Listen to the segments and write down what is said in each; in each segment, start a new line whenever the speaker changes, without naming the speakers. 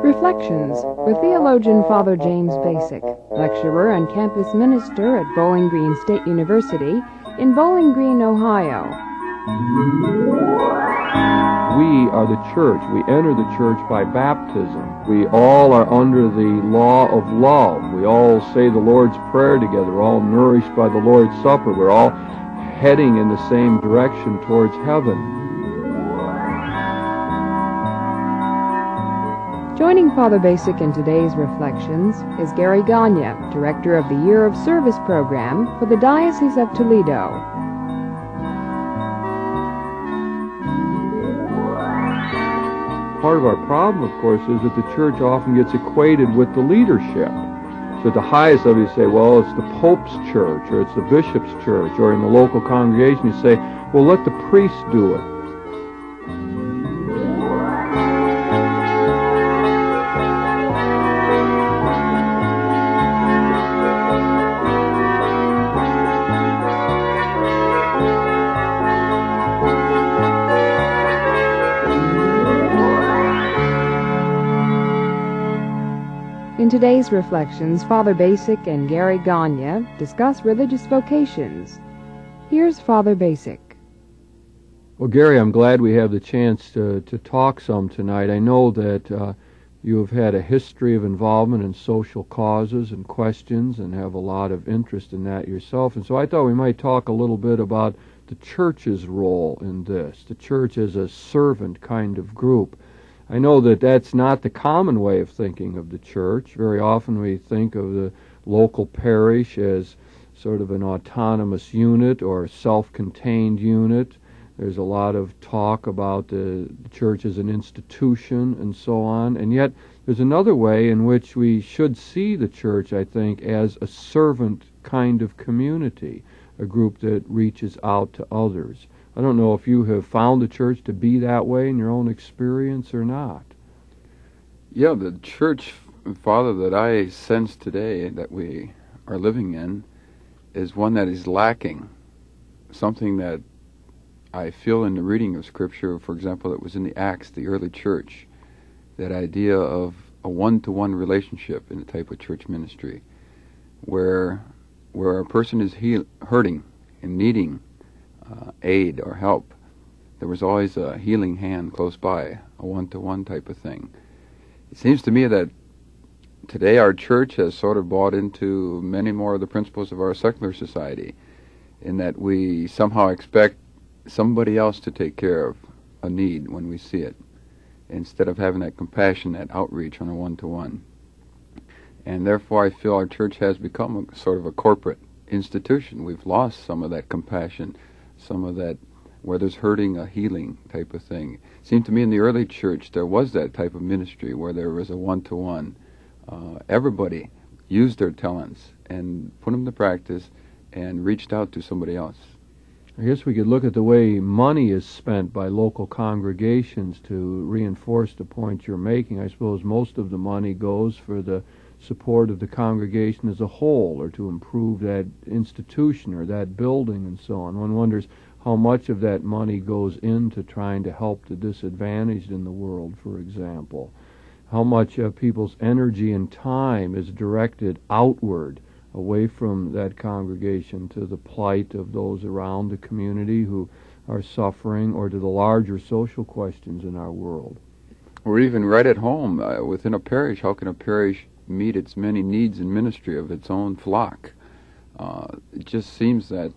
Reflections with theologian Father James Bacik, lecturer and campus minister at Bowling Green State University in Bowling Green, Ohio.
We are the church. We enter the church by baptism. We all are under the law of love. We all say the Lord's Prayer together. We're all nourished by the Lord's Supper. We're all heading in the same direction towards heaven.
Joining Father Bacik in today's Reflections is Gary Gagne, Director of the Year of Service Program for the Diocese of Toledo.
Part of our problem, of course, is that the church often gets equated with the leadership. So at the highest level you say, well, it's the Pope's church, or it's the bishop's church, or in the local congregation you say, well, let the priest do it.
In today's Reflections, Father Bacik and Gary Gagne discuss religious vocations. Here's Father Bacik.
Well, Gary, I'm glad we have the chance to talk some tonight. I know that you have had a history of involvement in social causes and questions and have a lot of interest in that yourself. And so I thought we might talk a little bit about the church's role in this, the church as a servant kind of group. I know that that's not the common way of thinking of the church. Very often we think of the local parish as sort of an autonomous unit or self-contained unit. There's a lot of talk about the church as an institution and so on. And yet there's another way in which we should see the church, I think, as a servant kind of community, a group that reaches out to others. I don't know if you have found the church to be that way in your own experience or not.
Yeah, the church, Father, that I sense today that we are living in is one that is lacking. Something that I feel in the reading of Scripture, for example, that was in the Acts, the early church, that idea of a one-to-one relationship in the type of church ministry, where a person is hurting and needing aid or help. There was always a healing hand close by, a one-to-one type of thing. It seems to me that today our church has sort of bought into many more of the principles of our secular society, in that we somehow expect somebody else to take care of a need when we see it, instead of having that compassion, that outreach on a one-to-one. And therefore I feel our church has become a sort of a corporate institution. We've lost some of that compassion, some of that where there's hurting, a healing type of thing. It seemed to me in the early church there was that type of ministry where there was a one-to-one. Everybody used their talents and put them to practice and reached out to somebody else.
I guess we could look at the way money is spent by local congregations to reinforce the point you're making. I suppose most of the money goes for the support of the congregation as a whole, or to improve that institution or that building and so on. One wonders how much of that money goes into trying to help the disadvantaged in the world, for example. How much people's energy and time is directed outward, away from that congregation, to the plight of those around the community who are suffering, or to the larger social questions in our world.
Or even right at home, within a parish, how can a parish meet its many needs in ministry of its own flock? It just seems that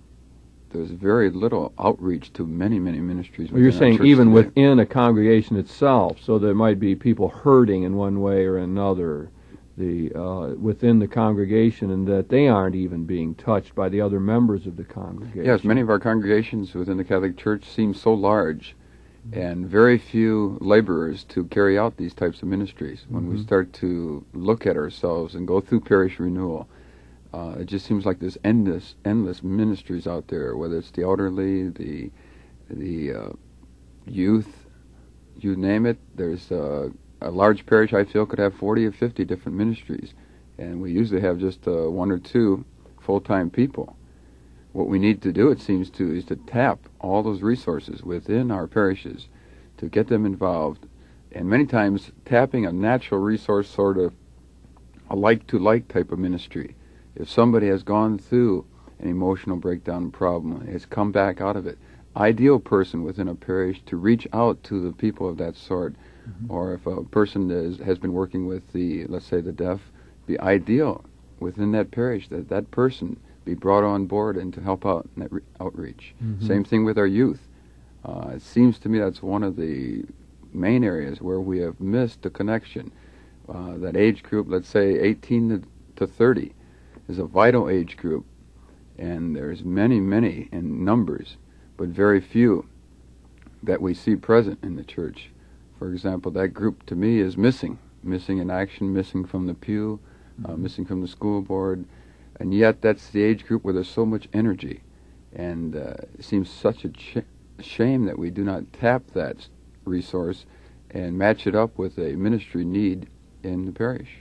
there's very little outreach to many, many ministries.
Well, you're saying even
today.
Within a congregation itself, so there might be people hurting in one way or another within the congregation, and that they aren't even being touched by the other members of the congregation.
Yes, many of our congregations within the Catholic Church seem so large, and very few laborers to carry out these types of ministries. When we start to look at ourselves and go through parish renewal, it just seems like there's endless ministries out there, whether it's the elderly, the youth, you name it. There's a large parish, I feel, could have 40 or 50 different ministries, and we usually have just one or two full-time people. What we need to do, it seems to, is to tap all those resources within our parishes to get them involved And many times tapping a natural resource, sort of a like-to-like type of ministry. If somebody has gone through an emotional breakdown problem, has come back out of it, ideal person within a parish to reach out to the people of that sort. Or if a person has been working with the, let's say, the deaf, be ideal within that parish that that person be brought on board and to help out in that outreach. Same thing with our youth. It seems to me that's one of the main areas where we have missed the connection. That age group, let's say 18 to 30, is a vital age group, and there's many, many in numbers, but very few that we see present in the church. For example, that group to me is missing in action, missing from the pew, missing from the school board, and yet that's the age group where there's so much energy, and it seems such a shame that we do not tap that resource and match it up with a ministry need in the parish.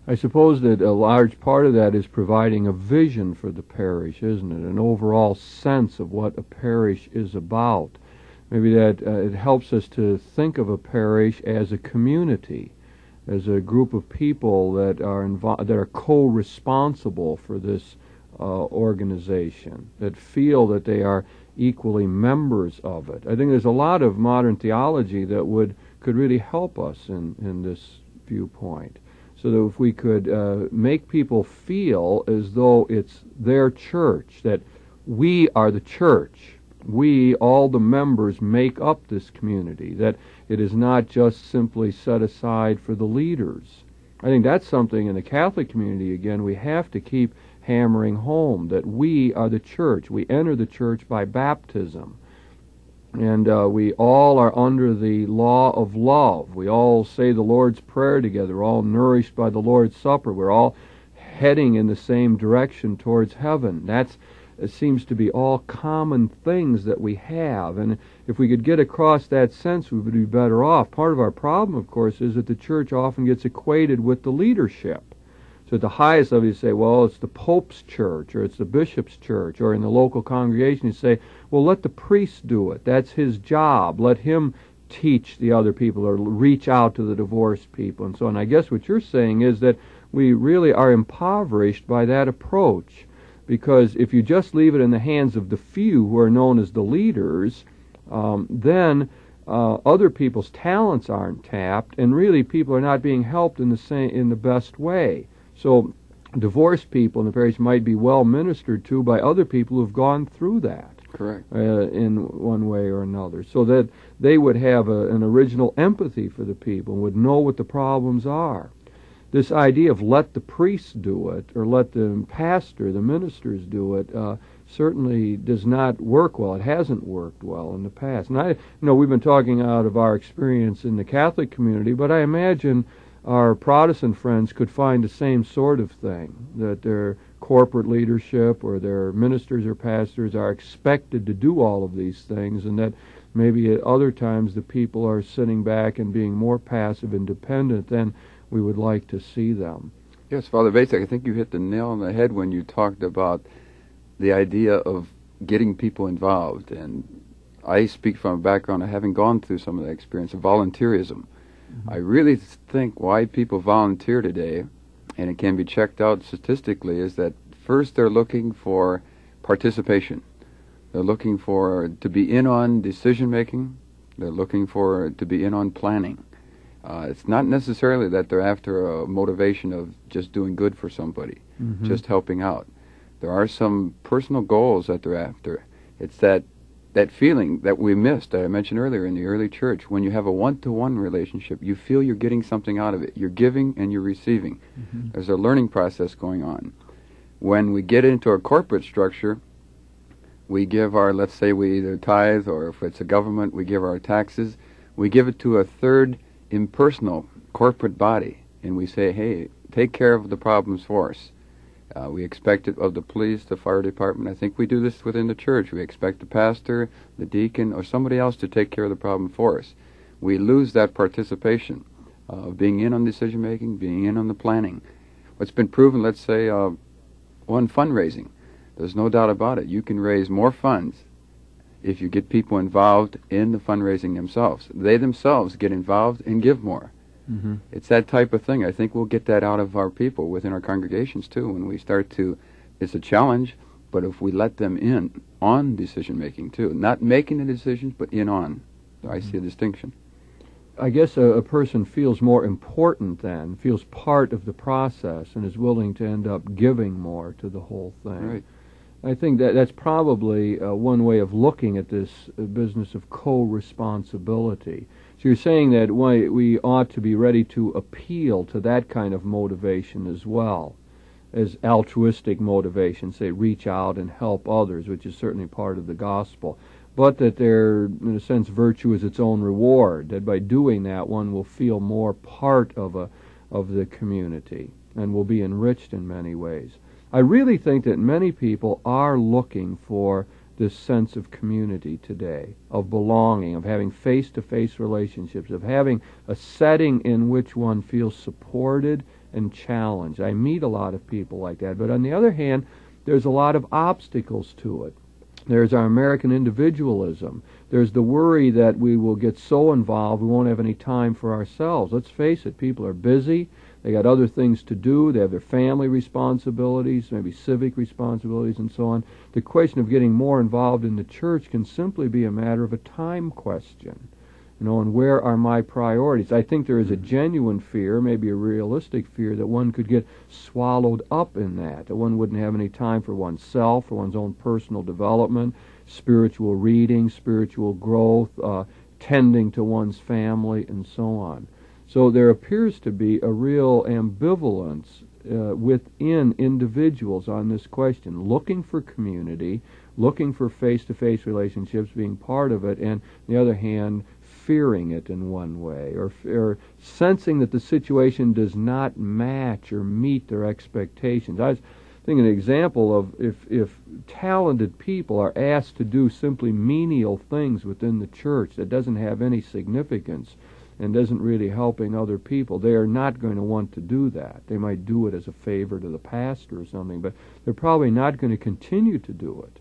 I suppose that a large part of that is providing a vision for the parish, isn't it? An overall sense of what a parish is about. Maybe that it helps us to think of a parish as a community, as a group of people that are co-responsible for this organization, that feel that they are equally members of it. I think there's a lot of modern theology that could really help us in this viewpoint, so that if we could make people feel as though it's their church, that we are the church, we, all the members, make up this community, that it is not just simply set aside for the leaders. I think that's something in the Catholic community, again, we have to keep hammering home, that we are the church. We enter the church by baptism. And we all are under the law of love. We all say the Lord's Prayer together. We're all nourished by the Lord's Supper. We're all heading in the same direction towards heaven. It seems to be all common things that we have. And if we could get across that sense, we would be better off. Part of our problem, of course, is that the church often gets equated with the leadership. So at the highest level, you say, well, it's the Pope's church, or it's the bishop's church, or in the local congregation, you say, well, let the priest do it. That's his job. Let him teach the other people, or reach out to the divorced people, and so on. I guess what you're saying is that we really are impoverished by that approach, because if you just leave it in the hands of the few who are known as the leaders, then other people's talents aren't tapped, and really people are not being helped in the best way. So divorced people in the parish might be well ministered to by other people who have gone through that.
Correct.
In one way or another, so that they would have an original empathy for the people and would know what the problems are. This idea of let the priests do it, or let the pastor, the ministers do it, certainly does not work well. It hasn't worked well in the past. And we've been talking out of our experience in the Catholic community, but I imagine our Protestant friends could find the same sort of thing, that their corporate leadership or their ministers or pastors are expected to do all of these things, and that maybe at other times the people are sitting back and being more passive and dependent than we would like to see them.
Yes, Father Bacik, I think you hit the nail on the head when you talked about the idea of getting people involved. And I speak from a background of having gone through some of that experience of volunteerism. I really think why people volunteer today, and it can be checked out statistically, is that first they're looking for participation. They're looking to be in on decision making. They're looking to be in on planning. It's not necessarily that they're after a motivation of just doing good for somebody, just helping out. There are some personal goals that they're after. It's that feeling that we missed, that I mentioned earlier in the early church. When you have a one-to-one relationship, you feel you're getting something out of it. You're giving and you're receiving. There's a learning process going on. When we get into a corporate structure, we give let's say we either tithe, or if it's a government, we give our taxes. We give it to a third impersonal corporate body, and we say, hey, take care of the problems for us. We expect it of the police, the fire department. I think we do this within the church. We expect the pastor, the deacon, or somebody else to take care of the problem for us. We lose that participation of being in on decision-making, being in on the planning. What's been proven, let's say, on fundraising, there's no doubt about it. You can raise more funds if you get people involved in the fundraising themselves. They themselves get involved and give more.
Mm-hmm.
It's that type of thing. I think we'll get that out of our people within our congregations too when we start to. It's a challenge, but if we let them in on decision making too, not making the decisions, but in on. I see a distinction.
I guess a person feels more important then, feels part of the process, and is willing to end up giving more to the whole thing.
Right.
I think that's probably one way of looking at this business of co-responsibility. So you're saying that we ought to be ready to appeal to that kind of motivation as well, as altruistic motivation, say reach out and help others, which is certainly part of the gospel, but that there, in a sense, virtue is its own reward, that by doing that one will feel more part of the community and will be enriched in many ways. I really think that many people are looking for this sense of community today, of belonging, of having face-to-face relationships, of having a setting in which one feels supported and challenged. I meet a lot of people like that, but on the other hand, there's a lot of obstacles to it. There's our American individualism. There's the worry that we will get so involved we won't have any time for ourselves. Let's face it, people are busy. They got other things to do. They have their family responsibilities, maybe civic responsibilities, and so on. The question of getting more involved in the church can simply be a matter of a time question. And where are my priorities? I think there is a genuine fear, maybe a realistic fear, that one could get swallowed up in that one wouldn't have any time for oneself, for one's own personal development, spiritual reading, spiritual growth, tending to one's family, and so on. So there appears to be a real ambivalence within individuals on this question, looking for community, looking for face-to-face relationships, being part of it, and on the other hand, fearing it in one way, or sensing that the situation does not match or meet their expectations. I was thinking an example of if talented people are asked to do simply menial things within the church that doesn't have any significance and isn't really helping other people, they are not going to want to do that. They might do it as a favor to the pastor or something, but they're probably not going to continue to do it,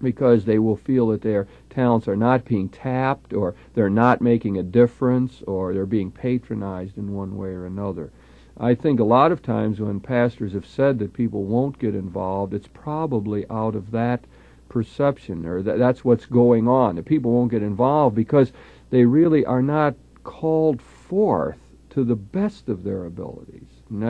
because they will feel that their talents are not being tapped, or they're not making a difference, or they're being patronized in one way or another. I think a lot of times when pastors have said that people won't get involved, it's probably out of that perception, or that's what's going on, that people won't get involved because they really are not called forth to the best of their abilities. And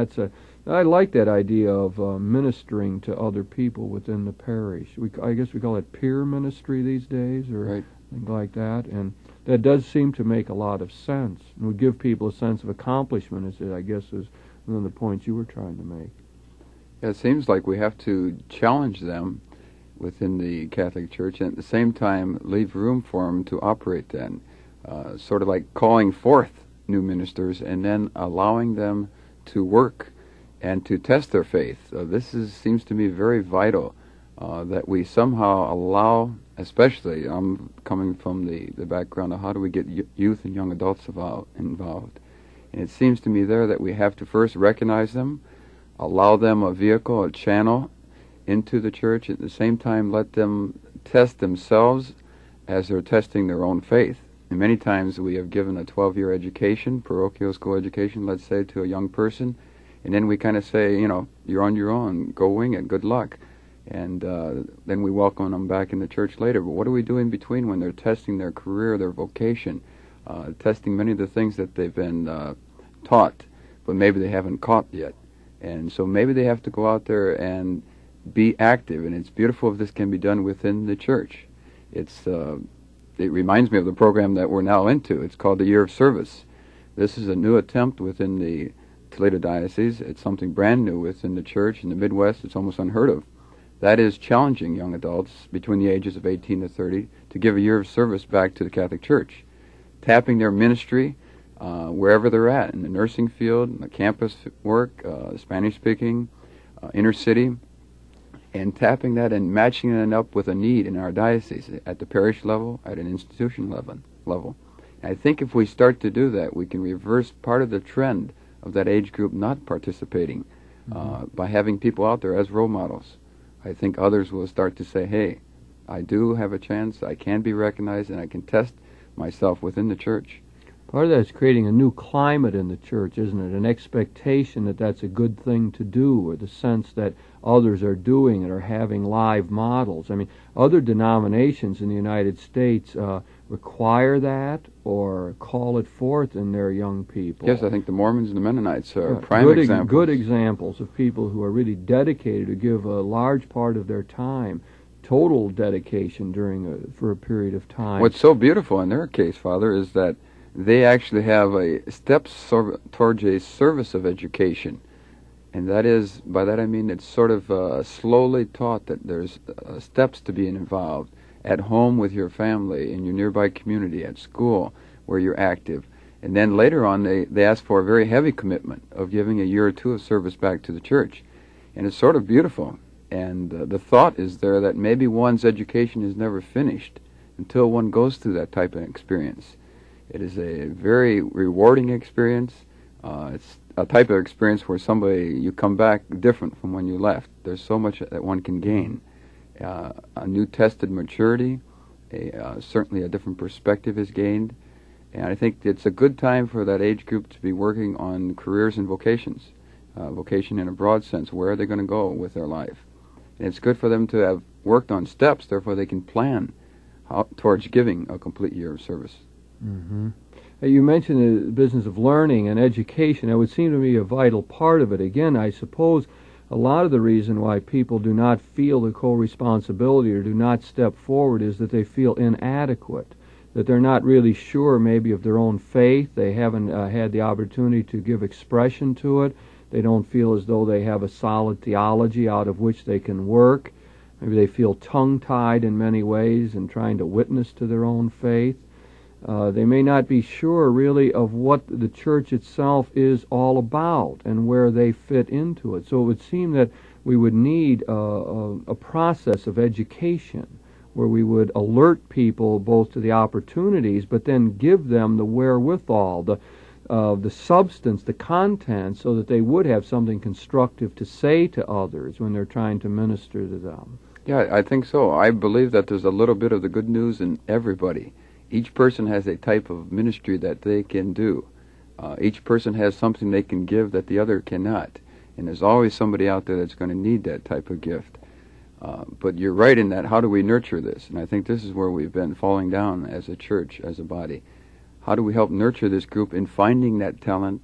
I like that idea of ministering to other people within the parish. I guess we call it peer ministry these days, or
Right.
things like that. And that does seem to make a lot of sense. It would give people a sense of accomplishment, I guess is one of the points you were trying to make.
Yeah, it seems like we have to challenge them within the Catholic Church, and at the same time leave room for them to operate then. Sort of like calling forth new ministers and then allowing them to work and to test their faith. Seems to me very vital, that we somehow allow, especially, I'm coming from the background of how do we get youth and young adults involved. And it seems to me there that we have to first recognize them, allow them a vehicle, a channel into the church, at the same time let them test themselves as they're testing their own faith. And many times we have given a 12-year education, parochial school education, let's say, to a young person, and then we kind of say, you're on your own, go wing it, good luck. And then we welcome them back in the church later. But what do we do in between when they're testing their career, their vocation, testing many of the things that they've been taught, but maybe they haven't caught yet? And so maybe they have to go out there and be active, and it's beautiful if this can be done within the church. It reminds me of the program that we're now into. It's called the Year of Service. This is a new attempt within the Toledo Diocese. It's something brand new within the church. In the Midwest, it's almost unheard of. That is challenging young adults between the ages of 18 to 30 to give a year of service back to the Catholic Church, tapping their ministry wherever they're at, in the nursing field, in the campus work, Spanish speaking, inner city, and tapping that and matching it up with a need in our diocese at the parish level, at an institution level. And I think if we start to do that, we can reverse part of the trend of that age group not participating by having people out there as role models. I think others will start to say, hey, I do have a chance, I can be recognized, and I can test myself within the church.
Part of that is creating a new climate in the church, isn't it? An expectation that that's a good thing to do, or the sense that others are doing it or having live models. I mean, other denominations in the United States require that or call it forth in their young people.
Yes, I think the Mormons and the Mennonites are prime examples.
Good examples of people who are really dedicated to give a large part of their time, total dedication for a period of time.
What's so beautiful in their case, Father, is that they actually have a steps towards a service of education. And that is, by that I mean it's sort of slowly taught that there's steps to being involved at home with your family, in your nearby community, at school where you're active. And then later on they ask for a very heavy commitment of giving a year or two of service back to the church. And it's sort of beautiful. And the thought is there that maybe one's education is never finished until one goes through that type of experience. It is a very rewarding experience. It's a type of experience where you come back different from when you left. There's so much that one can gain. A new tested maturity, certainly a different perspective is gained. And I think it's a good time for that age group to be working on careers and vocations. Vocation in a broad sense. Where are they going to go with their life? And it's good for them to have worked on steps, therefore they can plan towards giving a complete year of service.
Mm-hmm. You mentioned the business of learning and education. It would seem to me a vital part of it. Again, I suppose a lot of the reason why people do not feel the co-responsibility or do not step forward is that they feel inadequate, that they're not really sure maybe of their own faith. They haven't had the opportunity to give expression to it. They don't feel as though they have a solid theology out of which they can work. Maybe they feel tongue-tied in many ways in trying to witness to their own faith. They may not be sure really of what the church itself is all about and where they fit into it. So it would seem that we would need a process of education where we would alert people both to the opportunities but then give them the wherewithal, the substance, the content, so that they would have something constructive to say to others when they're trying to minister to them.
Yeah, I think so. I believe that there's a little bit of the good news in everybody. Each person has a type of ministry that they can do. Each person has something they can give that the other cannot. And there's always somebody out there that's going to need that type of gift. But you're right in that, how do we nurture this? And I think this is where we've been falling down as a church, as a body. How do we help nurture this group in finding that talent?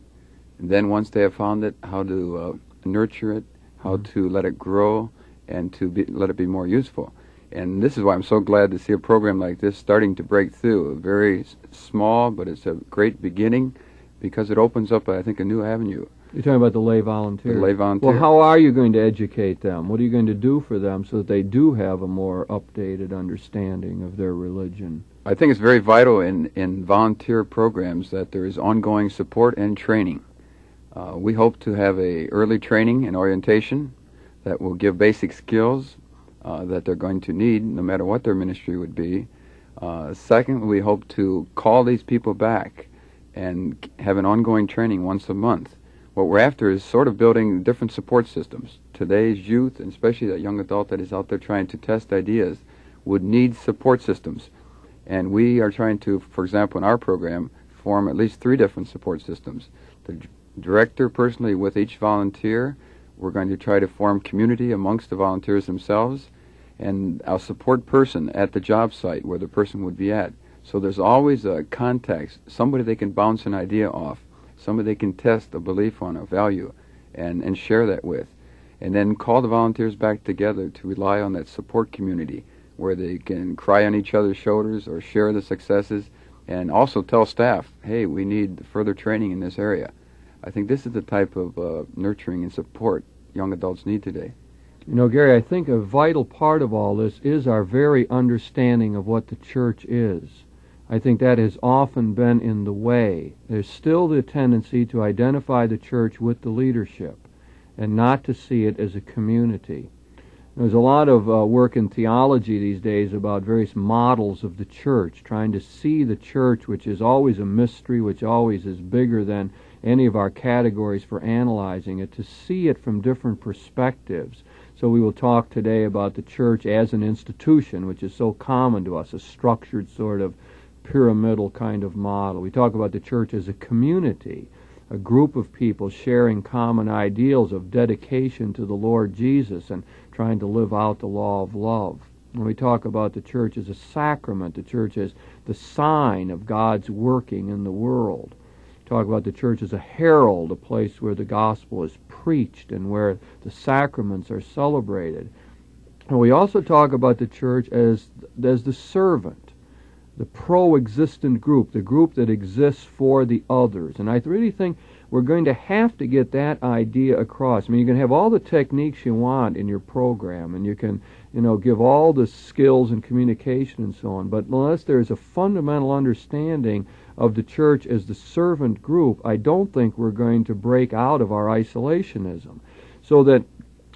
And then once they have found it, how to nurture it, how to let it grow, and let it be more useful. And this is why I'm so glad to see a program like this starting to break through. Very small, but it's a great beginning because it opens up, I think, a new avenue.
You're talking about the lay volunteers.
The lay volunteers.
Well, how are you going to educate them? What are you going to do for them so that they do have a more updated understanding of their religion?
I think it's very vital in volunteer programs that there is ongoing support and training. We hope to have a early training and orientation that will give basic skills that they're going to need, no matter what their ministry would be. Second, we hope to call these people back and have an ongoing training once a month. What we're after is sort of building different support systems. Today's youth, and especially that young adult that is out there trying to test ideas, would need support systems. And we are trying to, for example, in our program, form at least 3 different support systems. The director personally with each volunteer. We're going to try to form community amongst the volunteers themselves, and a support person at the job site where the person would be at. So there's always a contact, somebody they can bounce an idea off, somebody they can test a belief on, a value, and share that with. And then call the volunteers back together to rely on that support community where they can cry on each other's shoulders or share the successes, and also tell staff, hey, we need further training in this area. I think this is the type of nurturing and support young adults need today.
You know, Gary, I think a vital part of all this is our very understanding of what the church is. I think that has often been in the way. There's still the tendency to identify the church with the leadership and not to see it as a community. There's a lot of work in theology these days about various models of the church, trying to see the church, which is always a mystery, which always is bigger than any of our categories for analyzing it, to see it from different perspectives So we will talk today about the church as an institution, which is so common to us, a structured sort of pyramidal kind of model. We talk about the church as a community, a group of people sharing common ideals of dedication to the Lord Jesus and trying to live out the law of love. When we talk about the church as a sacrament, the church as the sign of God's working in the world. We talk about the church as a herald, a place where the gospel is preached and where the sacraments are celebrated. And we also talk about the church as the servant, the pro-existent group, the group that exists for the others. And I really think we're going to have to get that idea across. I mean, you can have all the techniques you want in your program, and you can, give all the skills and communication and so on, but unless there's a fundamental understanding of the church as the servant group, I don't think we're going to break out of our isolationism. So that,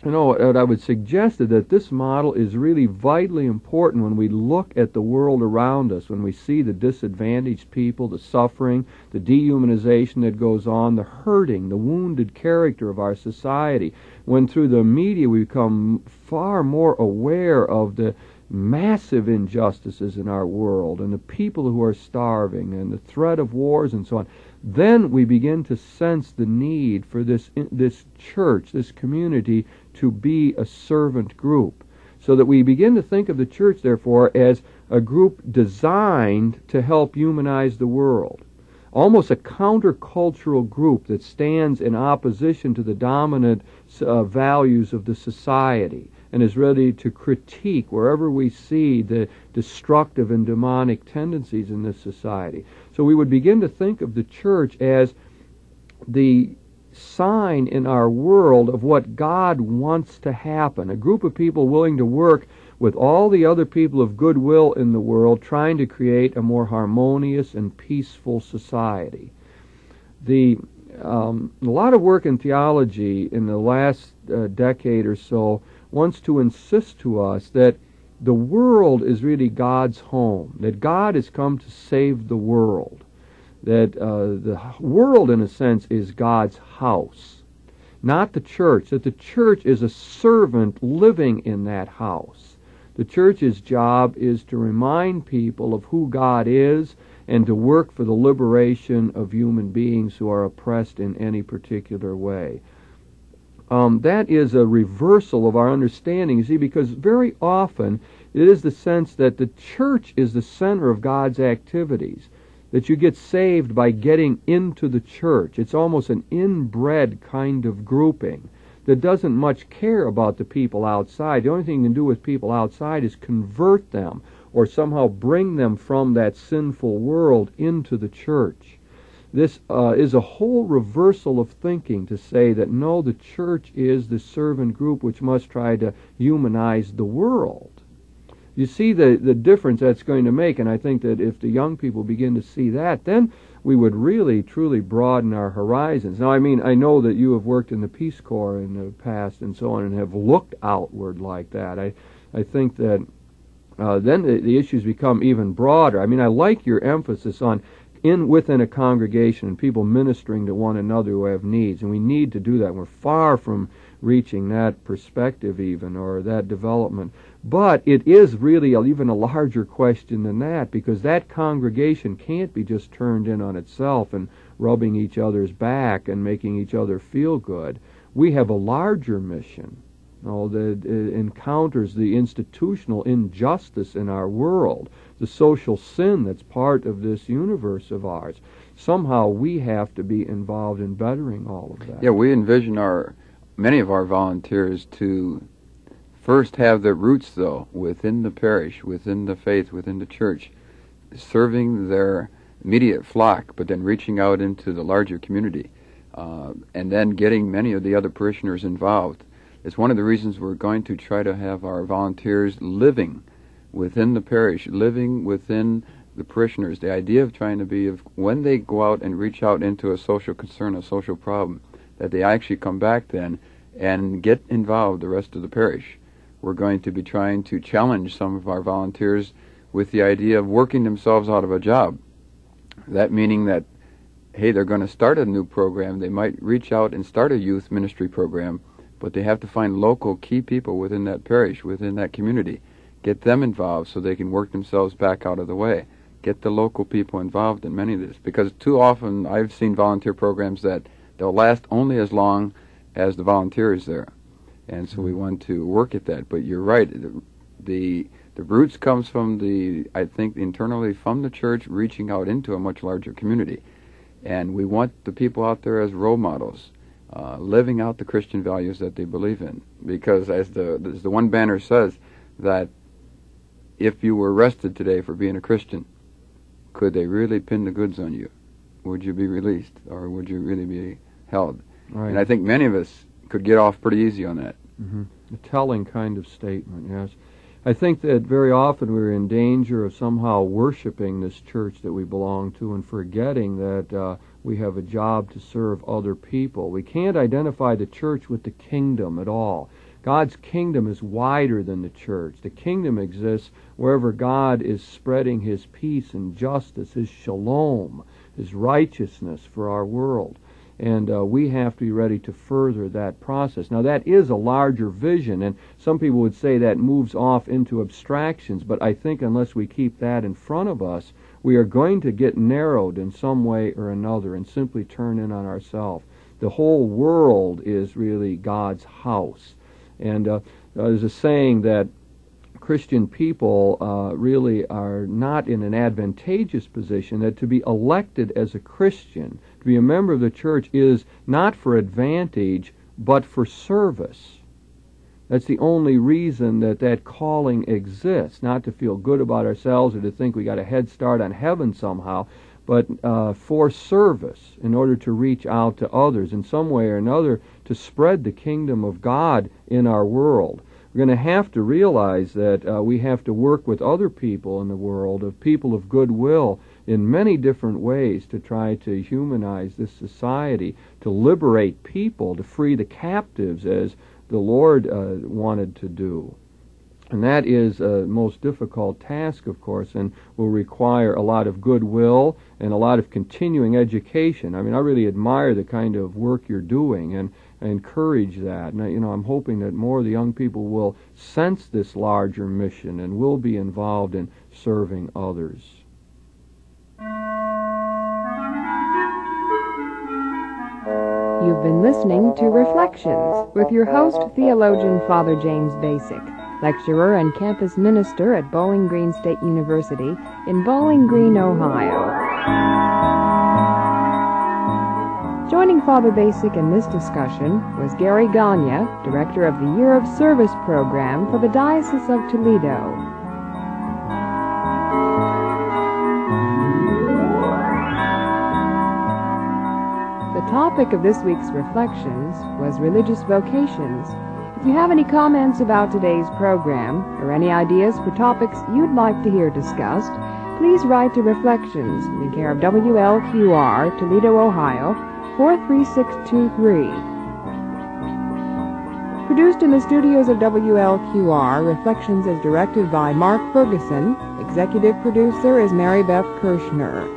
what I would suggest is that this model is really vitally important when we look at the world around us, when we see the disadvantaged people, the suffering, the dehumanization that goes on, the hurting, the wounded character of our society, when through the media we become far more aware of the massive injustices in our world and the people who are starving and the threat of wars and so on. Then we begin to sense the need for this church, this community, to be a servant group, so that we begin to think of the church, therefore, as a group designed to help humanize the world, almost a countercultural group that stands in opposition to the dominant values of the society and is ready to critique wherever we see the destructive and demonic tendencies in this society. So we would begin to think of the church as the sign in our world of what God wants to happen, a group of people willing to work with all the other people of goodwill in the world, trying to create a more harmonious and peaceful society. A lot of work in theology in the last decade or so wants to insist to us that the world is really God's home, that God has come to save the world, that the world, in a sense, is God's house, not the church, that the church is a servant living in that house. The church's job is to remind people of who God is and to work for the liberation of human beings who are oppressed in any particular way. That is a reversal of our understanding, you see, because very often it is the sense that the church is the center of God's activities, that you get saved by getting into the church. It's almost an inbred kind of grouping that doesn't much care about the people outside. The only thing you can do with people outside is convert them or somehow bring them from that sinful world into the church. This is a whole reversal of thinking to say that, no, the church is the servant group which must try to humanize the world. You see the difference that's going to make, and I think that if the young people begin to see that, then we would really, truly broaden our horizons. Now, I mean, I know that you have worked in the Peace Corps in the past and so on and have looked outward like that. I think that then the issues become even broader. I mean, I like your emphasis on within a congregation and people ministering to one another who have needs, and we need to do that. We're far from reaching that perspective even, or that development. But it is really even a larger question than that, because that congregation can't be just turned in on itself and rubbing each other's back and making each other feel good. We have a larger mission that encounters the institutional injustice in our world, the social sin that's part of this universe of ours. Somehow we have to be involved in bettering all of that.
Yeah, we envision many of our volunteers to first have their roots, though, within the parish, within the faith, within the church, serving their immediate flock, but then reaching out into the larger community, and then getting many of the other parishioners involved. It's one of the reasons we're going to try to have our volunteers living within the parish, living within the parishioners. The idea of trying to be, when they go out and reach out into a social concern, a social problem, that they actually come back then and get involved the rest of the parish. We're going to be trying to challenge some of our volunteers with the idea of working themselves out of a job. That meaning that, hey, they're going to start a new program. They might reach out and start a youth ministry program, but they have to find local key people within that parish, within that community. Get them involved so they can work themselves back out of the way. Get the local people involved in many of this, because too often I've seen volunteer programs that they'll last only as long as the volunteer is there. And so we want to work at that. But you're right, the roots comes from I think internally from the church reaching out into a much larger community. And we want the people out there as role models, living out the Christian values that they believe in. Because as the one banner says, that if you were arrested today for being a Christian, could they really pin the goods on you? Would you be released, or would you really be held? Right. And I think many of us could get off pretty easy on that.
Mm-hmm. A telling kind of statement, yes. I think that very often we're in danger of somehow worshiping this church that we belong to and forgetting that we have a job to serve other people. We can't identify the church with the kingdom at all. God's kingdom is wider than the church. The kingdom exists wherever God is spreading His peace and justice, His shalom, His righteousness for our world. And we have to be ready to further that process. Now, that is a larger vision, and some people would say that moves off into abstractions, but I think unless we keep that in front of us, we are going to get narrowed in some way or another and simply turn in on ourselves. The whole world is really God's house. And there's a saying that Christian people really are not in an advantageous position, that to be elected as a Christian, to be a member of the church, is not for advantage, but for service. That's the only reason that calling exists, not to feel good about ourselves or to think we got a head start on heaven somehow, but for service, in order to reach out to others in some way or another, to spread the kingdom of God in our world. We're going to have to realize that we have to work with other people in the world, of people of goodwill, in many different ways to try to humanize this society, to liberate people, to free the captives as the Lord wanted to do. And that is a most difficult task, of course, and will require a lot of goodwill and a lot of continuing education. I mean, I really admire the kind of work you're doing, and I encourage that. And, I'm hoping that more of the young people will sense this larger mission and will be involved in serving others.
You've been listening to Reflections with your host, theologian Father James Bacik, lecturer and campus minister at Bowling Green State University in Bowling Green, Ohio. Joining Father Bacik in this discussion was Gary Gagne, director of the Year of Service program for the Diocese of Toledo. The topic of this week's Reflections was religious vocations. If you have any comments about today's program or any ideas for topics you'd like to hear discussed, please write to Reflections in care of WLQR, Toledo, Ohio, 43623. Produced in the studios of WLQR, Reflections is directed by Mark Ferguson. Executive producer is Mary Beth Kirchner.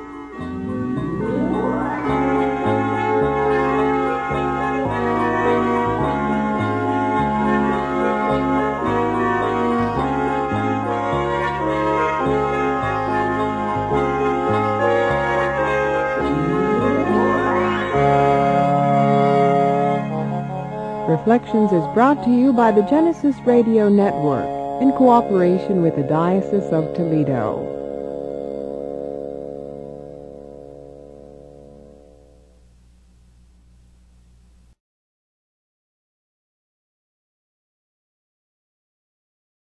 Reflections is brought to you by the Genesis Radio Network in cooperation with the Diocese of Toledo.